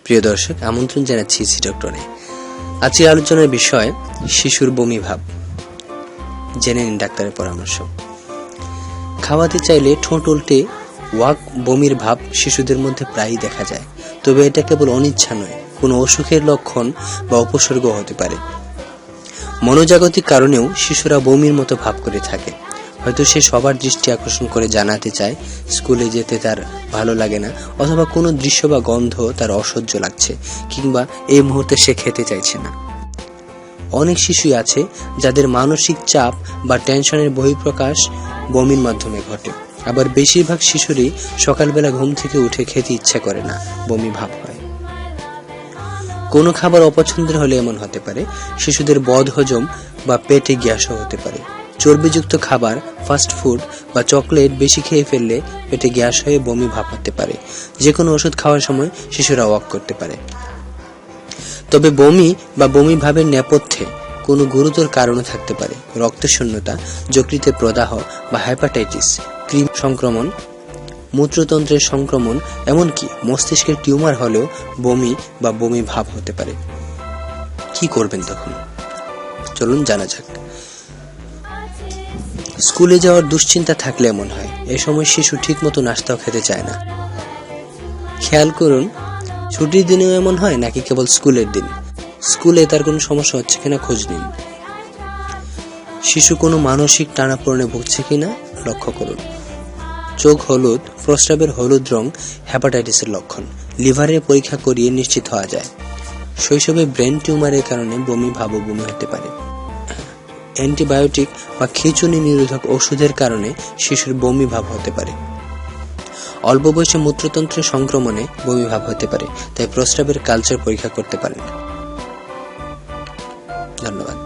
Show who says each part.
Speaker 1: প্রিয় দর্শক, আমন্ত্রণ জানাচ্ছি ইজি ডক্টরে। আজকের আলোচনার বিষয় শিশুর বমি ভাব। জেনে নিন ডাক্তারের পরামর্শ। খাওয়াতে চাইলে ঠোঁট উল্টে ওয়াক বমির ভাব শিশুদের মধ্যে প্রায়ই দেখা যায়। তবে এটা কেবল অনিচ্ছা নয়, কোনো অসুখের লক্ষণ বা উপসর্গ হতে পারে। মনোজাগতিক কারণেও শিশুরা বমির মতো ভাব করে থাকে। হয়তো সে সবার দৃষ্টি আকর্ষণ করে জানাতে চায় স্কুলে যেতে তার ভালো লাগে না, অথবা কোনো দৃশ্য বা গন্ধ তার অসহ্য লাগছে, কিংবা এই মুহূর্তে সে খেতে চাইছে না। অনেক শিশুই আছে যাদের মানসিক চাপ বা টেনশনের বহিঃপ্রকাশ বমির মাধ্যমে ঘটে। আবার বেশিরভাগ শিশুরই সকালবেলা ঘুম থেকে উঠে খেতে ইচ্ছা করে না, বমি ভাব হয়। কোনো খাবার অপছন্দের হলে এমন হতে পারে। শিশুদের বদহজম বা পেটে গ্যাসও হতে পারে। চর্বিযুক্ত খাবার, ফাস্ট ফুড বা চকলেট বেশি খেয়ে ফেললে পেটে গ্যাস হয়ে বমি ভাব হতে পারে। যে কোনো ওষুধ খাওয়ার সময় শিশুরা ওয়াক করতে পারে। তবে বমি বা বমি ভাবের নেপথ্যে কোনো গুরুতর কারণও থাকতে পারে। রক্তশূন্যতা, যকৃতের প্রদাহ বা হেপাটাইটিস, কৃমি সংক্রমণ, মূত্রতন্ত্রের সংক্রমণ, এমনকি মস্তিষ্কের টিউমার হলেও বমি বা বমি ভাব হতে পারে। কি করবেন তখন? চলুন জানা যাক। স্কুলে যাওয়ার দুশ্চিন্তা থাকলে এমন হয়। এ সময় শিশু ঠিক মতো নাস্তাও খেতে চায় না। খেয়াল করুন, ছুটির দিনেও এমন হয় নাকি কেবল স্কুলের দিন? স্কুলে তার কোনো সমস্যা হচ্ছে কিনা খোঁজ নিন। শিশু কোনো মানসিক টানাপোড়েনে ভুগছে কিনা লক্ষ্য করুন। চোখ হলুদ, প্রস্রাবের হলুদ রং হেপাটাইটিসের লক্ষণ। লিভারের পরীক্ষা করিয়ে নিশ্চিত হওয়া যায়। শৈশবে ব্রেন টিউমারের কারণে বমি ভাব ও বমি হতে পারে। অ্যান্টিবায়োটিক বা খিঁচুনি নিরোধক ওষুধের কারণে শিশুর বমি ভাব হতে পারে। অল্প বয়সে মূত্রতন্ত্রের সংক্রমণে বমি ভাব হতে পারে, তাই প্রস্রাবের কালচার পরীক্ষা করতে পারেন। ধন্যবাদ।